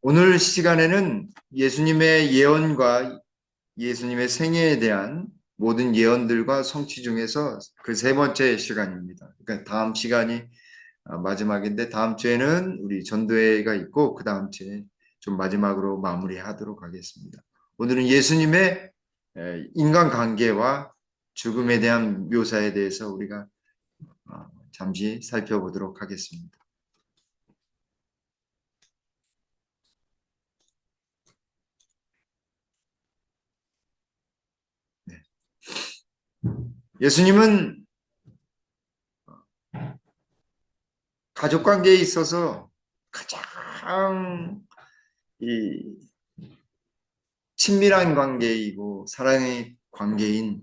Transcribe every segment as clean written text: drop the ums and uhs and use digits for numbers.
오늘 시간에는 예수님의 예언과 예수님의 생애에 대한 모든 예언들과 성취 중에서 그 세 번째 시간입니다. 그러니까 다음 시간이 마지막인데 다음 주에는 우리 전도회가 있고 그 다음 주에 좀 마지막으로 마무리하도록 하겠습니다. 오늘은 예수님의 인간관계와 죽음에 대한 묘사에 대해서 우리가 잠시 살펴보도록 하겠습니다. 네. 예수님은 가족 관계에 있어서 가장 이 친밀한 관계이고 사랑의 관계인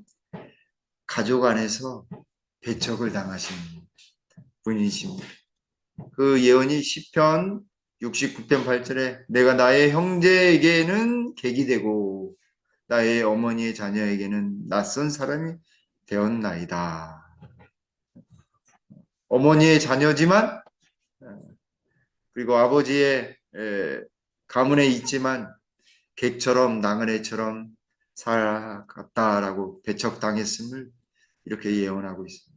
가족 안에서 배척을 당하신 분이십니다. 그 예언이 시편 69편 8절에 내가 나의 형제에게는 객이 되고 나의 어머니의 자녀에게는 낯선 사람이 되었나이다. 어머니의 자녀지만 그리고 아버지의 가문에 있지만 객처럼 나그네처럼 살아갔다라고 배척당했음을 이렇게 예언하고 있습니다.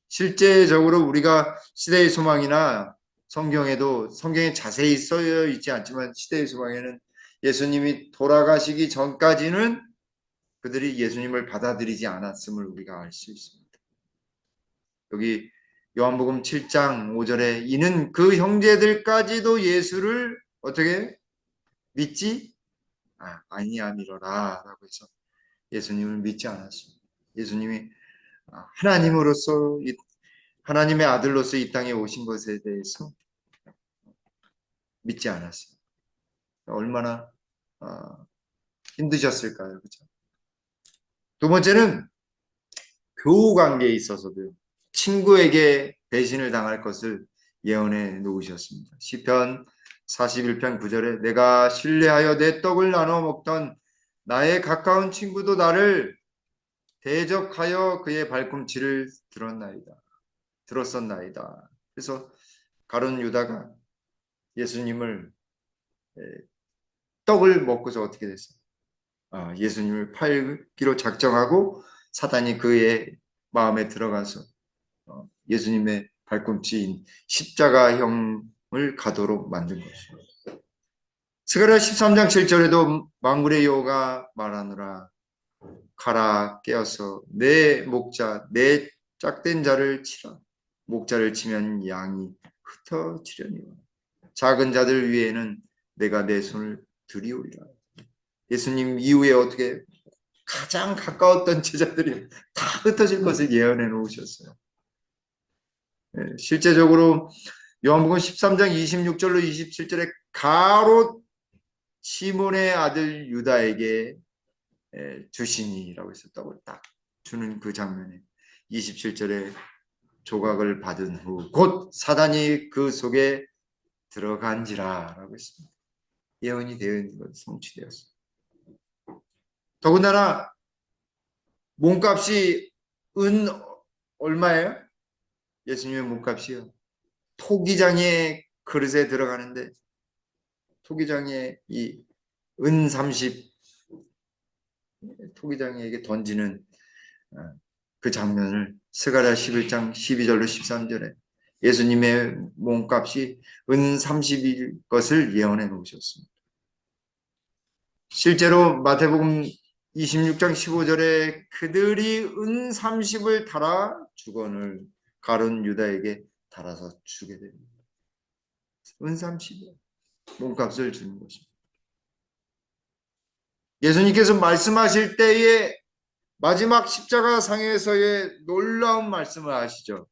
실제적으로 우리가 시대의 소망이나 성경에도 성경에 자세히 써져 있지 않지만 시대의 소망에는 예수님이 돌아가시기 전까지는 그들이 예수님을 받아들이지 않았음을 우리가 알 수 있습니다. 여기 요한복음 7장 5절에 이는 그 형제들까지도 예수를 어떻게 믿지 아니함이로라 라고 해서 예수님을 믿지 않았습니다. 예수님이 하나님으로서 하나님의 아들로서 이 땅에 오신 것에 대해서 믿지 않았어요. 얼마나 힘드셨을까요? 그렇죠? 두 번째는 교우 관계에 있어서도요. 친구에게 배신을 당할 것을 예언해 놓으셨습니다. 시편 41편 9절에 내가 신뢰하여 내 떡을 나눠 먹던 나의 가까운 친구도 나를 대적하여 그의 발꿈치를 들었었나이다. 그래서 가룟 유다가 예수님을 떡을 먹고서 어떻게 됐어요? 예수님을 팔기로 작정하고 사단이 그의 마음에 들어가서 예수님의 발꿈치인 십자가형을 가도록 만든 것입니다. 스가랴 13장 7절에도 만군의 여호가 말하노라 가라 깨어서 내 목자 내 짝된 자를 치라 목자를 치면 양이 흩어지려니와 작은 자들 위에는 내가 내 손을 들이오리라. 예수님 이후에 어떻게 가장 가까웠던 제자들이 다 흩어질 것을 예언해 놓으셨어요. 실제적으로 요한복음 13장 26절로 27절에 가롯 시몬의 아들 유다에게 주시니라고 해서 떡을 딱 주는 그 장면에 27절에 조각을 받은 후 곧 사단이 그 속에 들어간지라 라고 했습니다. 예언이 되어 있는 것 성취되었습니다. 더군다나 몸값이 은 얼마예요? 예수님의 몸값이요. 토기장의 그릇에 들어가는데 토기장의 이 은 30 토기장에게 던지는 그 장면을 스가랴 11장 12절로 13절에 예수님의 몸값이 은 30일 것을 예언해 놓으셨습니다. 실제로 마태복음 26장 15절에 그들이 은 30을 달아 주건을 가룟 유다에게 달아서 주게 됩니다. 은 30이요. 몸값을 주는 것입니다. 예수님께서 말씀하실 때에 마지막 십자가 상에서의 놀라운 말씀을 하시죠.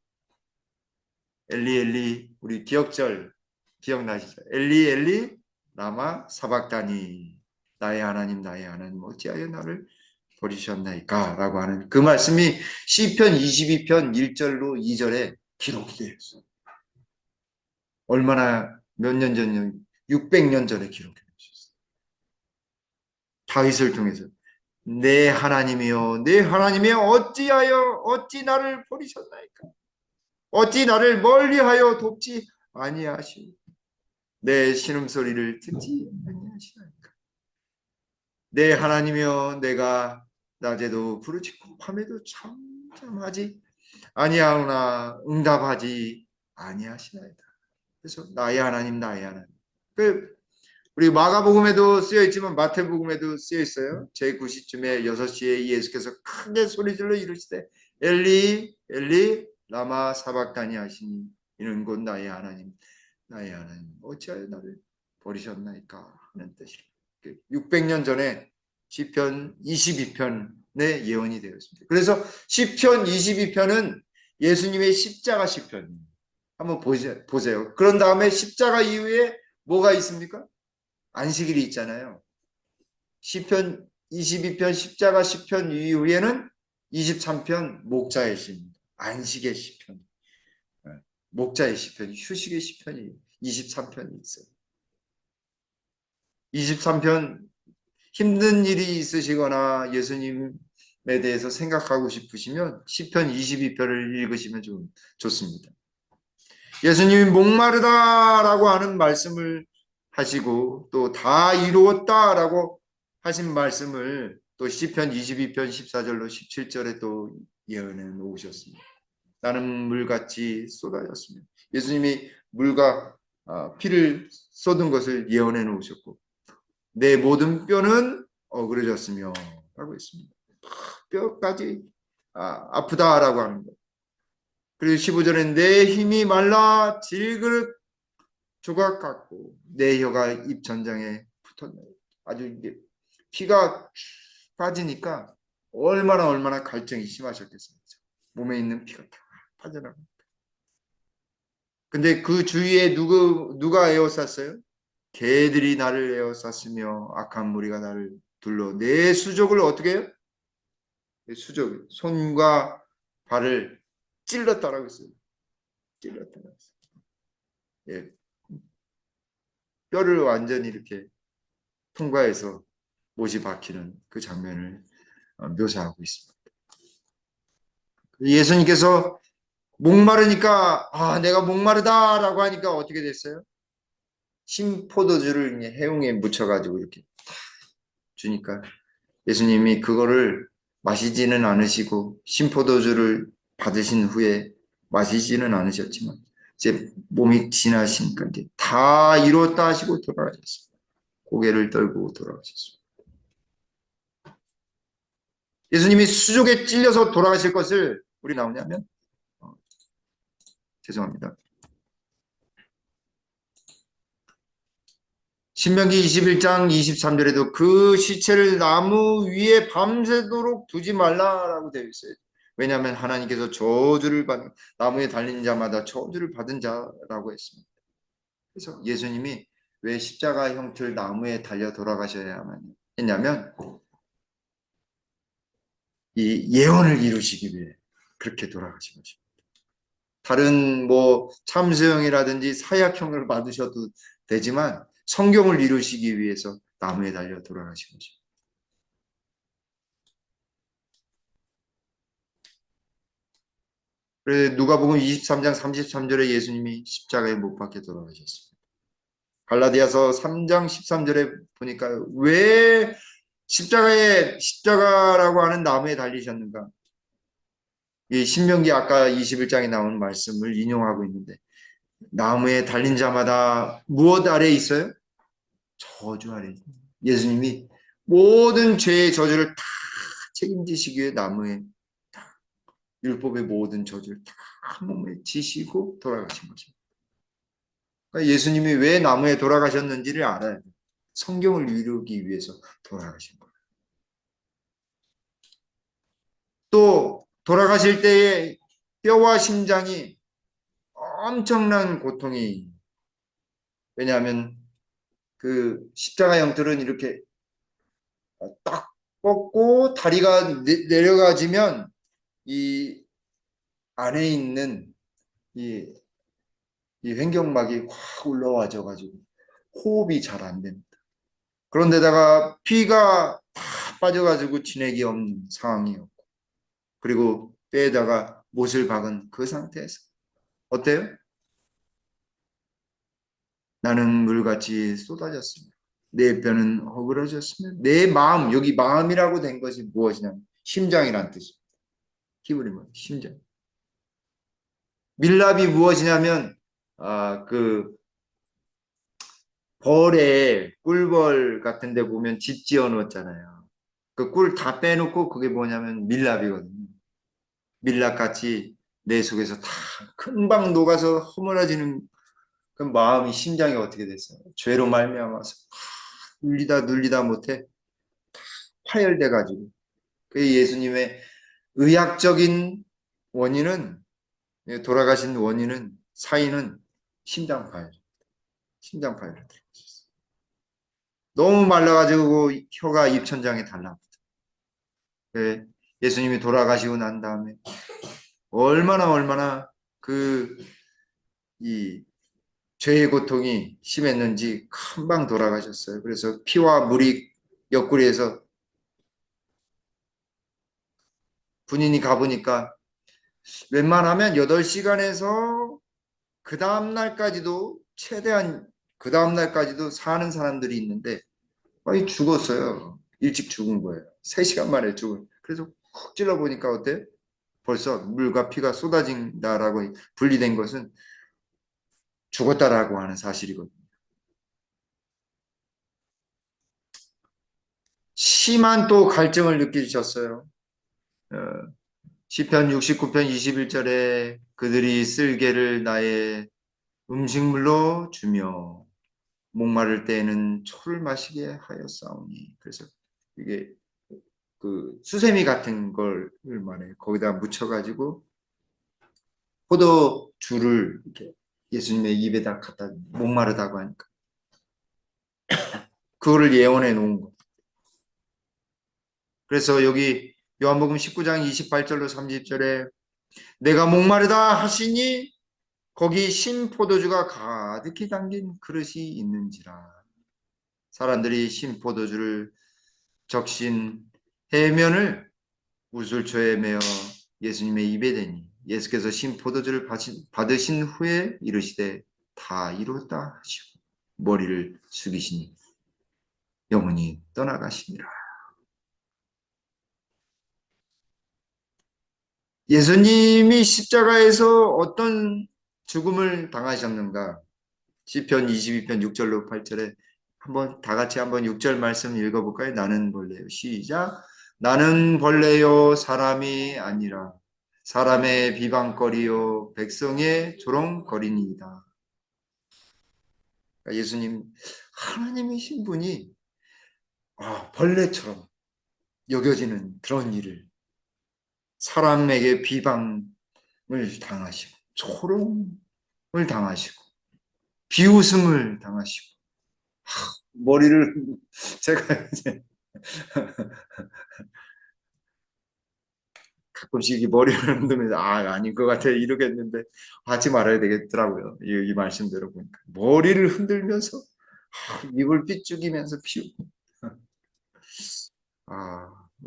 엘리 엘리 우리 기억절 기억나시죠? 엘리 엘리 라마 사박다니 나의 하나님 어찌하여 나를 버리셨나이까 라고 하는 그 말씀이 시편 22편 1절로 2절에 기록이 되어 있어요. 얼마나 몇 년 전, 600년 전에 기록해 주셨어요. 다윗을 통해서 내 하나님이여 내 하나님이여 어찌 나를 버리셨나이까 어찌 나를 멀리하여 돕지 아니하시오. 내 신음소리를 듣지 아니하시나이까. 내 하나님이여 내가 낮에도 부르짖고 밤에도 잠잠하지 아니하오나 응답하지 아니하시나이다. 그래서 나의 하나님 나의 하나님. 그 우리 마가복음에도 쓰여 있지만 마태복음에도 쓰여 있어요. 제9시쯤에 6시에 예수께서 크게 소리질러 이르시되 엘리 엘리 라마 사박다니 하시니 이는 곧 나의 하나님 나의 하나님 어찌하여 나를 버리셨나이까 하는 뜻이라. 600년 전에 시편 22편의 예언이 되었습니다. 그래서 시편 22편은 예수님의 십자가 시편입니다. 한번 보세요. 그런 다음에 십자가 이후에 뭐가 있습니까? 안식일이 있잖아요. 시편 22편 십자가 시편 이후에는 23편 목자의 시입니다. 안식의 시편, 목자의 시편, 휴식의 시편이 23편이 있어요. 23편 힘든 일이 있으시거나 예수님에 대해서 생각하고 싶으시면 시편 22편을 읽으시면 좀 좋습니다. 예수님이 목마르다라고 하는 말씀을 하시고 또 다 이루었다라고 하신 말씀을 또 시편 22편 14절로 17절에 또 예언해 놓으셨습니다. 나는 물같이 쏟아졌으며 예수님이 물과 피를 쏟은 것을 예언해 놓으셨고 내 모든 뼈는 어그러졌으며 라고 했습니다. 뼈까지 아프다라고 하는 것. 그리고 15절에 내 힘이 말라 질그릇 조각 같고 내 혀가 입 전장에 붙었네. 아주 이게 피가 빠지니까 얼마나 갈증이 심하셨겠습니까? 몸에 있는 피가 다 빠져나갑니다. 근데 그 주위에 누가 에워쌌어요? 개들이 나를 에워쌌으며 악한 무리가 나를 둘러 내 수족을 어떻게 해요? 수족 손과 발을 찔렀다라고 했어요. 찔렀다라고 했어요. 예, 뼈를 완전히 이렇게 통과해서 못이 박히는 그 장면을 묘사하고 있습니다. 예수님께서 목마르니까 내가 목마르다라고 하니까 어떻게 됐어요? 신포도주를 해웅에 묻혀가지고 이렇게 주니까 예수님이 그거를 마시지는 않으시고 신포도주를 받으신 후에 마시지는 않으셨지만 이제 몸이 지나시니까 이제 다 이뤘다 하시고 돌아가셨습니다. 고개를 떨고 돌아가셨습니다. 예수님이 수족에 찔려서 돌아가실 것을 우리 나오냐면 죄송합니다. 신명기 21장 23절에도 그 시체를 나무 위에 밤새도록 두지 말라라고 되어 있어요. 왜냐하면 하나님께서 저주를 받는 나무에 달린 자마다 저주를 받은 자라고 했습니다. 그래서 예수님이 왜 십자가 형틀 나무에 달려 돌아가셔야만 했냐면 이 예언을 이루시기 위해 그렇게 돌아가신 것입니다. 다른 뭐 참수형이라든지 사약형을 받으셔도 되지만 성경을 이루시기 위해서 나무에 달려 돌아가신 거죠. 그래서 누가복음 23장 33절에 예수님이 십자가에 못 박혀 돌아가셨습니다. 갈라디아서 3장 13절에 보니까 왜 십자가라고 하는 나무에 달리셨는가? 이 신명기 아까 21장에 나온 말씀을 인용하고 있는데 나무에 달린 자마다 무엇 아래 있어요? 저주 아래. 예수님이 모든 죄의 저주를 다 책임지시기 위해 나무에 율법의 모든 저주를 다 몸에 지시고 돌아가신 거죠. 그러니까 예수님이 왜 나무에 돌아가셨는지를 알아야 돼요. 성경을 이루기 위해서 돌아가신 거예요. 또 돌아가실 때에 뼈와 심장이 엄청난 고통이 왜냐하면 그 십자가 형틀은 이렇게 딱 뻗고 다리가 내려가지면 이 안에 있는 이, 이 횡격막이 확 올라와져 가지고 호흡이 잘 안 됩니다. 그런데다가 피가 다 빠져가지고 진액이 없는 상황이었고 그리고 뼈에다가 못을 박은 그 상태에서 어때요? 나는 물같이 쏟아졌으며 내 뼈는 허그러졌으며 내 마음, 여기 마음이라고 된 것이 무엇이냐면 심장이란 뜻입니다. 히브리 말 심장. 밀랍이 무엇이냐면 그 벌에 꿀벌 같은 데 보면 집 지어 놓잖아요. 그 꿀 다 빼놓고 그게 뭐냐면 밀랍이거든요. 밀랍같이 내 속에서 다 금방 녹아서 허물어지는 그 마음이 심장이 어떻게 됐어요? 죄로 말미암아서 눌리다 못해 파열돼 가지고 그 예수님의 의학적인 원인은 돌아가신 원인은 사인은 심장 파열, 심장 파열을 들어가셨어요. 너무 말라가지고 혀가 입천장에 달라붙어. 예, 예수님이 돌아가시고 난 다음에 얼마나 그 이 죄의 고통이 심했는지 금방 돌아가셨어요. 그래서 피와 물이 옆구리에서 군인이 가보니까 웬만하면 8시간에서 그 다음날까지도 최대한 그 다음날까지도 사는 사람들이 있는데 거의 죽었어요. 일찍 죽은 거예요. 3시간 만에 죽은. 그래서 콕 찔러 보니까 어때? 벌써 물과 피가 쏟아진다라고 분리된 것은 죽었다라고 하는 사실이거든요. 심한 또 갈증을 느끼셨어요. 어, 시편 69편 21절에 그들이 쓸개를 나의 음식물로 주며 목마를 때에는 초를 마시게 하였사오니. 그래서 이게 그 수세미 같은 걸 말해 거기다 묻혀가지고 포도주를 이렇게 예수님의 입에다 갖다 목마르다고 하니까 그거를 예언해 놓은 거. 그래서 여기 요한복음 19장 28절로 30절에 내가 목마르다 하시니 거기 신포도주가 가득히 담긴 그릇이 있는지라. 사람들이 신포도주를 적신 해면을 우슬초에 메어 예수님의 입에 대니 예수께서 신포도주를 받으신 후에 이르시되 다 이루었다 하시고 머리를 숙이시니 영혼이 떠나가시니라. 예수님이 십자가에서 어떤 죽음을 당하셨는가? 시편 22편 6절로 8절에 한번 다 같이 한번 6절 말씀 읽어볼까요? 나는 벌레요. 시작. 나는 벌레요 사람이 아니라 사람의 비방거리요 백성의 조롱거리니이다. 그러니까 예수님 하나님이신 분이 벌레처럼 여겨지는 그런 일을 사람에게 비방을 당하시고 조롱을 당하시고 비웃음을 당하시고 머리를 제가 이제 가끔씩 이 머리를 흔들면서 아닌 것 같아 이러겠는데 하지 말아야 되겠더라고요. 이 말씀대로 보니까 머리를 흔들면서 입을 삐죽이면서 피우고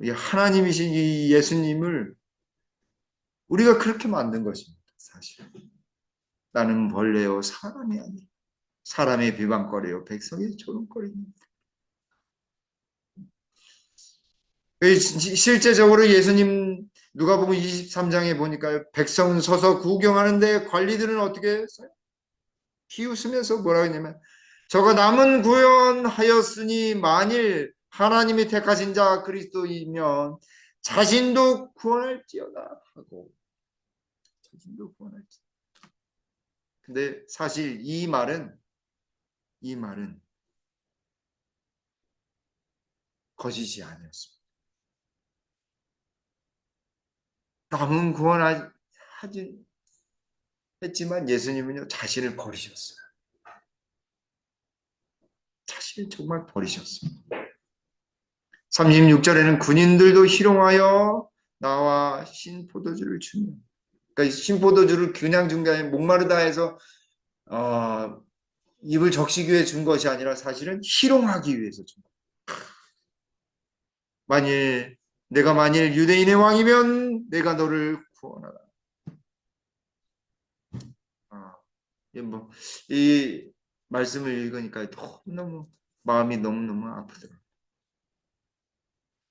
이 하나님이신 이 예수님을 우리가 그렇게 만든 것입니다. 사실 나는 벌레요 사람이 아니라 사람의 비방거리요 백성의 조롱거리입니다. 실제적으로 예수님 누가복음 23장에 보니까 백성 서서 구경하는데 관리들은 어떻게 했어요? 비웃으면서 뭐라고 했냐면 저가 남은 구원하였으니 만일 하나님이 택하신 자 그리스도이면 자신도 구원할지어다 하고 자신도 구원할지어다. 근데 사실 이 말은 거짓이 아니었습니다. 남은 구원하지 했지만 예수님은요 자신을 버리셨어요. 자신을 정말 버리셨습니다. 36절에는 군인들도 희롱하여 나와 신포도주를 주며 그러니까 신포도주를 그냥 준 게 아니라 목마르다 해서 입을 적시기 위해 준 것이 아니라 사실은 희롱하기 위해서 준 거예요. 내가 만일 유대인의 왕이면 내가 너를 구원하라. 아, 이 말씀을 읽으니까 너무너무 마음이 너무너무 아프더라고요.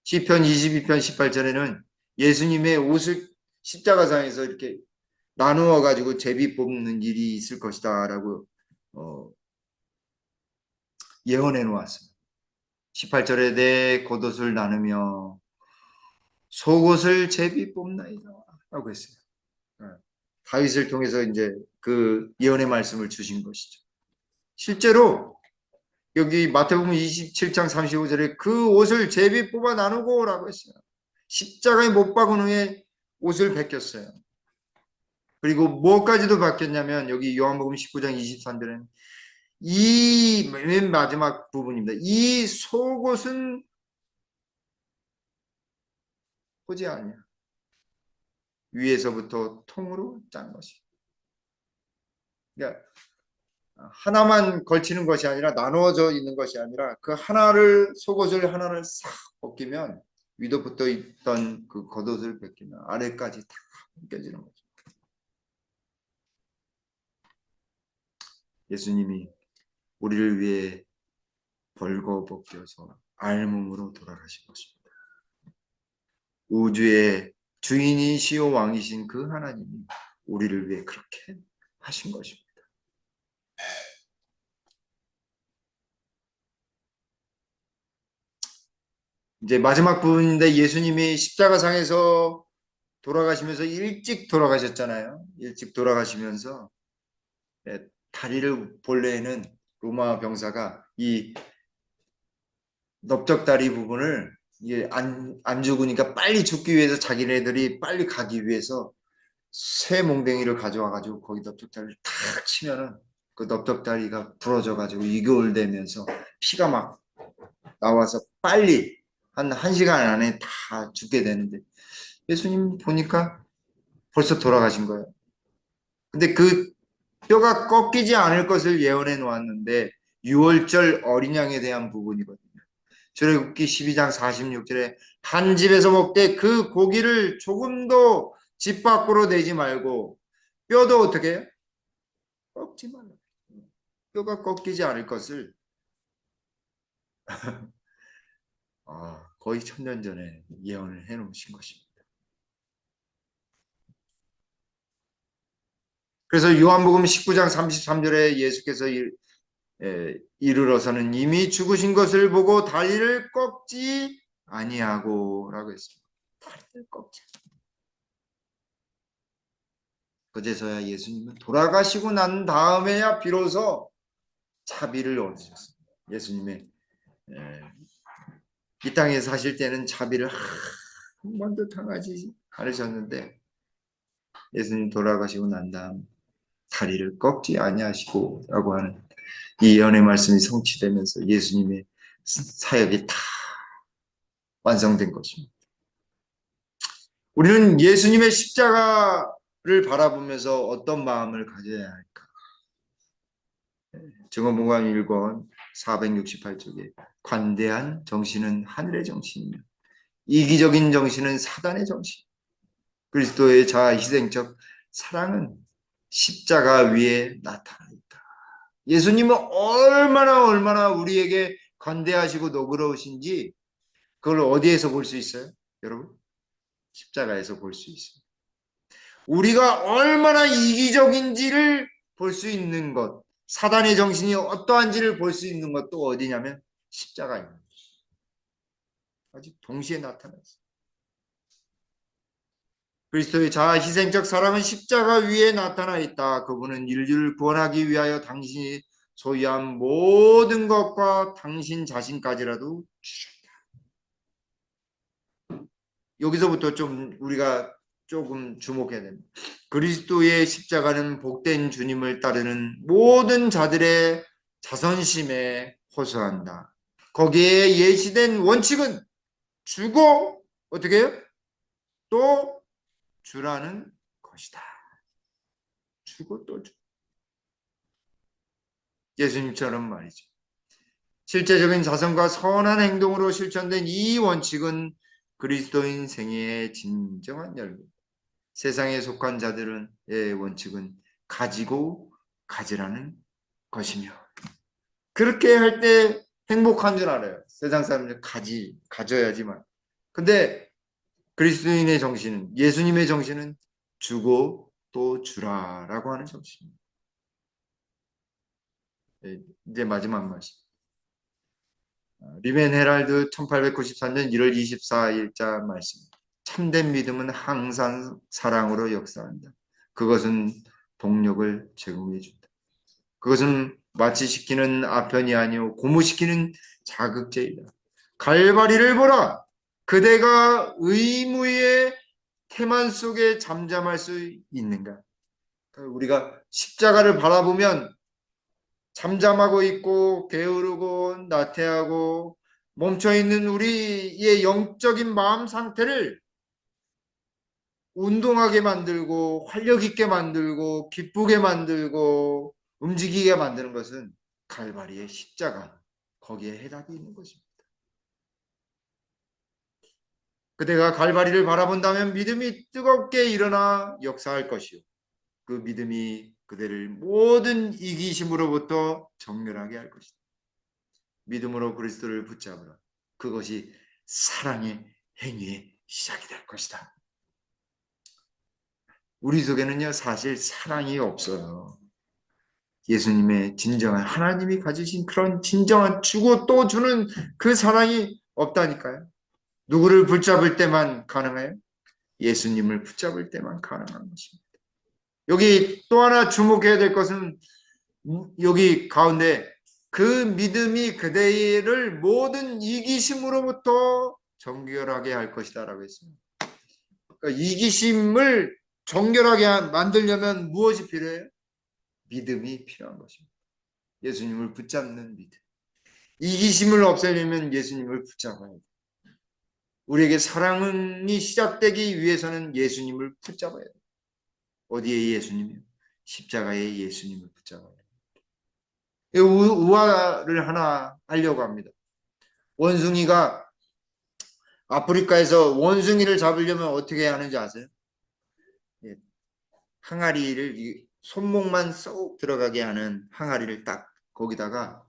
시편 22편 18절에는 예수님의 옷을 십자가상에서 이렇게 나누어 가지고 제비 뽑는 일이 있을 것이다라고 예언해 놓았습니다. 18절에 내 겉옷을 나누며 속옷을 제비 뽑나이다 라고 했어요. 다윗을 통해서 이제 그 예언의 말씀을 주신 것이죠. 실제로 여기 마태복음 27장 35절에 그 옷을 제비 뽑아 나누고 라고 했어요. 십자가에 못 박은 후에 옷을 벗겼어요. 그리고 뭐까지도 바뀌었냐면 여기 요한복음 19장 23절에는 이 맨 마지막 부분입니다. 이 속옷은 호지 아니야. 위에서부터 통으로 짠 것이. 그러니까 하나만 걸치는 것이 아니라 나누어져 있는 것이 아니라 그 하나를 속옷을 하나를 싹 벗기면 위도 붙어 있던 그 겉옷을 벗기면 아래까지 다 벗겨지는 거죠. 예수님이 우리를 위해 벌거벗겨서 알몸으로 돌아가신 것입니다. 우주의 주인이시오 왕이신 그 하나님이 우리를 위해 그렇게 하신 것입니다. 이제 마지막 부분인데 예수님이 십자가상에서 돌아가시면서 일찍 돌아가셨잖아요. 일찍 돌아가시면서 다리를 본래에는 로마 병사가 이 넓적다리 부분을 이게 안 죽으니까 빨리 죽기 위해서 자기네들이 빨리 가기 위해서 새 몽둥이를 가져와 가지고 거기 넓적다리를 탁 치면은 그 넓적다리가 부러져 가지고 이겨울대면서 피가 막 나와서 빨리 한 시간 안에 다 죽게 되는데 예수님 보니까 벌써 돌아가신 거예요. 근데 그 뼈가 꺾이지 않을 것을 예언해 놓았는데 6월절 어린 양에 대한 부분이거든요. 출애굽기 12장 46절에 한 집에서 먹되 그 고기를 조금도 집 밖으로 내지 말고 뼈도 어떻게 해요? 꺾지 말라. 뼈가 꺾이지 않을 것을 거의 1000년 전에 예언을 해 놓으신 것입니다. 그래서 요한복음 19장 33절에 예수께서 이르러서는 이미 죽으신 것을 보고 다리를 꺾지 아니하고 라고 했습니다. 다리를 꺾지. 그제서야 예수님은 돌아가시고 난 다음에야 비로소 자비를 얻으셨습니다. 예수님의 이 땅에 사실 때는 자비를 한 번도 당하지 않으셨는데 예수님 돌아가시고 난 다음 다리를 꺾지 아니하시고 라고 하는 이 예언의 말씀이 성취되면서 예수님의 사역이 다 완성된 것입니다. 우리는 예수님의 십자가를 바라보면서 어떤 마음을 가져야 할까? 증언문강 1권 468쪽에 관대한 정신은 하늘의 정신이며 이기적인 정신은 사단의 정신. 그리스도의 자아 희생적 사랑은 십자가 위에 나타나 있다. 예수님은 얼마나 우리에게 관대하시고 너그러우신지 그걸 어디에서 볼 수 있어요? 여러분? 십자가에서 볼 수 있어요. 우리가 얼마나 이기적인지를 볼 수 있는 것, 사단의 정신이 어떠한지를 볼 수 있는 것도 어디냐면 십자가입니다. 아직 동시에 나타났어요. 그리스도의 자아 희생적 사랑은 십자가 위에 나타나 있다. 그분은 인류를 구원하기 위하여 당신이 소유한 모든 것과 당신 자신까지라도 주셨다. 여기서부터 좀 우리가 조금 주목해야 됩니다. 그리스도의 십자가는 복된 주님을 따르는 모든 자들의 자존심에 호소한다. 거기에 예시된 원칙은 주고 어떻게 해요? 또 주라는 것이다. 주고 또 주. 예수님처럼 말이죠. 실제적인 자성과 선한 행동으로 실천된 이 원칙은 그리스도인 생애의 진정한 열매. 세상에 속한 자들의 원칙은 가지고 가지라는 것이며 그렇게 할 때 행복한 줄 알아요. 세상 사람들 가져야지만. 근데 그리스도인의 정신은, 예수님의 정신은 주고 또 주라라고 하는 정신입니다. 이제 마지막 말씀. 리벤 헤랄드 1894년 1월 24일자 말씀. 참된 믿음은 항상 사랑으로 역사한다. 그것은 동력을 제공해 준다. 그것은 마취시키는 아편이 아니오 고무시키는 자극제이다. 갈바리를 보라. 그대가 의무의 태만 속에 잠잠할 수 있는가? 우리가 십자가를 바라보면 잠잠하고 있고 게으르고 나태하고 멈춰있는 우리의 영적인 마음 상태를 운동하게 만들고 활력 있게 만들고 기쁘게 만들고 움직이게 만드는 것은 갈바리의 십자가, 거기에 해답이 있는 것입니다. 그대가 갈바리를 바라본다면 믿음이 뜨겁게 일어나 역사할 것이요, 그 믿음이 그대를 모든 이기심으로부터 정멸하게 할 것이다. 믿음으로 그리스도를 붙잡으라. 그것이 사랑의 행위의 시작이 될 것이다. 우리 속에는요, 사실 사랑이 없어요. 예수님의 진정한, 하나님이 가지신 그런 진정한 주고 또 주는 그 사랑이 없다니까요. 누구를 붙잡을 때만 가능해요? 예수님을 붙잡을 때만 가능한 것입니다. 여기 또 하나 주목해야 될 것은, 여기 가운데 그 믿음이 그대를 모든 이기심으로부터 정결하게 할 것이다 라고 했습니다. 그러니까 이기심을 정결하게 만들려면 무엇이 필요해요? 믿음이 필요한 것입니다. 예수님을 붙잡는 믿음. 이기심을 없애려면 예수님을 붙잡아야 돼요. 우리에게 사랑이 시작되기 위해서는 예수님을 붙잡아야 돼요. 어디에 예수님이요? 십자가에 예수님을 붙잡아야 돼요. 우화를 하나 하려고 합니다. 원숭이가 아프리카에서 원숭이를 잡으려면 어떻게 하는지 아세요? 항아리를, 손목만 쏙 들어가게 하는 항아리를 딱 거기다가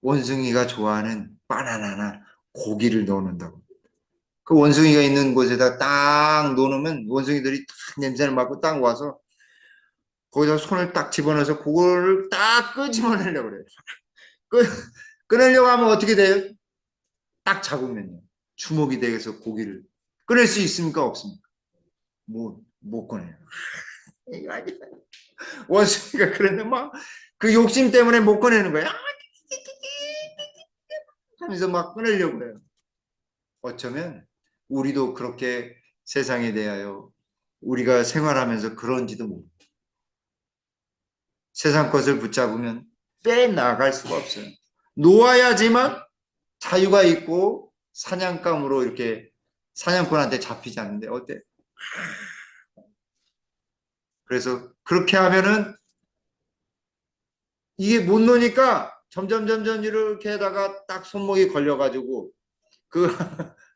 원숭이가 좋아하는 바나나나 고기를 넣어놓는다고. 그 원숭이가 있는 곳에다 딱 놓으면 원숭이들이 딱 냄새를 맡고 딱 와서 거기다 손을 딱 집어넣어서 그거를 딱 끄집어내려고 그래요. 끄, 꺼내려고 하면 어떻게 돼요? 딱 잡으면요, 주먹이 되어서 고기를 꺼낼 수 있습니까? 없습니까? 못 꺼내요. 원숭이가 그랬는데 막 그 욕심 때문에 못 꺼내는 거야. 하면서 막 꺼내려고 그래요. 어쩌면 우리도 그렇게 세상에 대하여 우리가 생활하면서 그런지도 모릅니다. 세상 것을 붙잡으면 빼나갈 수가 없어요. 놓아야지만 자유가 있고 사냥감으로 이렇게 사냥꾼한테 잡히지 않는데 어때? 그래서 그렇게 하면은 이게 못 노니까 점점 이렇게 하다가 딱 손목이 걸려가지고 그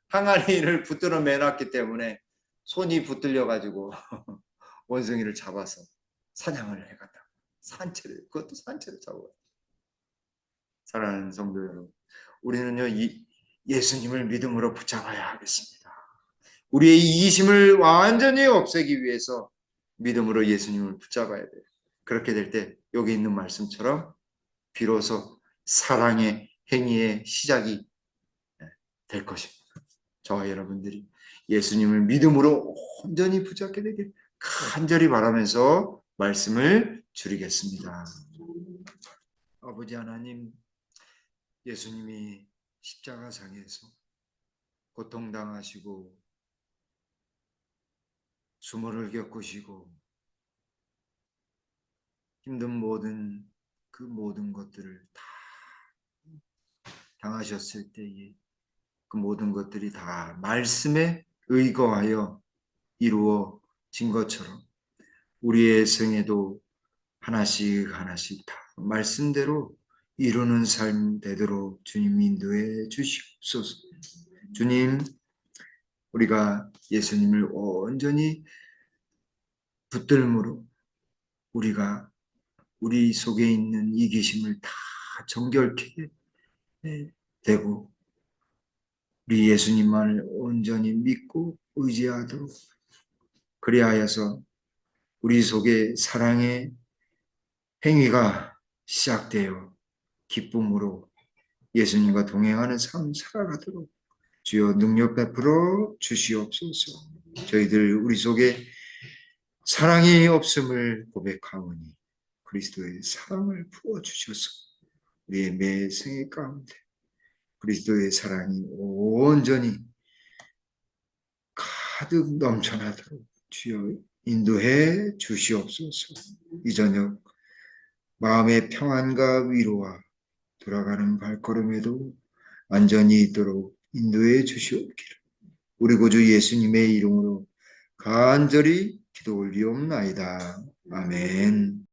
항아리를 붙들어 매놨기 때문에 손이 붙들려가지고 원숭이를 잡아서 사냥을 해갔다. 그것도 산채를 잡아요. 사랑하는 성도 여러분, 우리는요, 예수님을 믿음으로 붙잡아야 하겠습니다. 우리의 이기심을 완전히 없애기 위해서 믿음으로 예수님을 붙잡아야 돼요. 그렇게 될 때 여기 있는 말씀처럼 비로소 사랑의 행위의 시작이 될 것입니다. 저와 여러분들이 예수님을 믿음으로 온전히 붙잡게 되길 간절히 바라면서 말씀을 줄이겠습니다. 아버지 하나님, 예수님이 십자가상에서 고통당하시고 수모를 겪으시고 힘든 모든 것들을 다 당하셨을 때에 그 모든 것들이 다 말씀에 의거하여 이루어진 것처럼 우리의 생애도 하나씩 다 말씀대로 이루는 삶 되도록 주님 인도해 주시옵소서. 주님, 우리가 예수님을 온전히 붙들므로 우리가 우리 속에 있는 이기심을 다 정결케 되고 우리 예수님만을 온전히 믿고 의지하도록, 그리하여서 우리 속에 사랑의 행위가 시작되어 기쁨으로 예수님과 동행하는 삶 살아가도록 주여 능력 베풀어 주시옵소서. 저희들 우리 속에 사랑이 없음을 고백하오니 그리스도의 사랑을 부어주셔서 우리의 매 생애 가운데 그리스도의 사랑이 온전히 가득 넘쳐나도록 주여 인도해 주시옵소서. 이 저녁 마음의 평안과 위로와 돌아가는 발걸음에도 안전히 있도록 인도해 주시옵기를 우리 구주 예수님의 이름으로 간절히 기도 올리옵나이다. 아멘.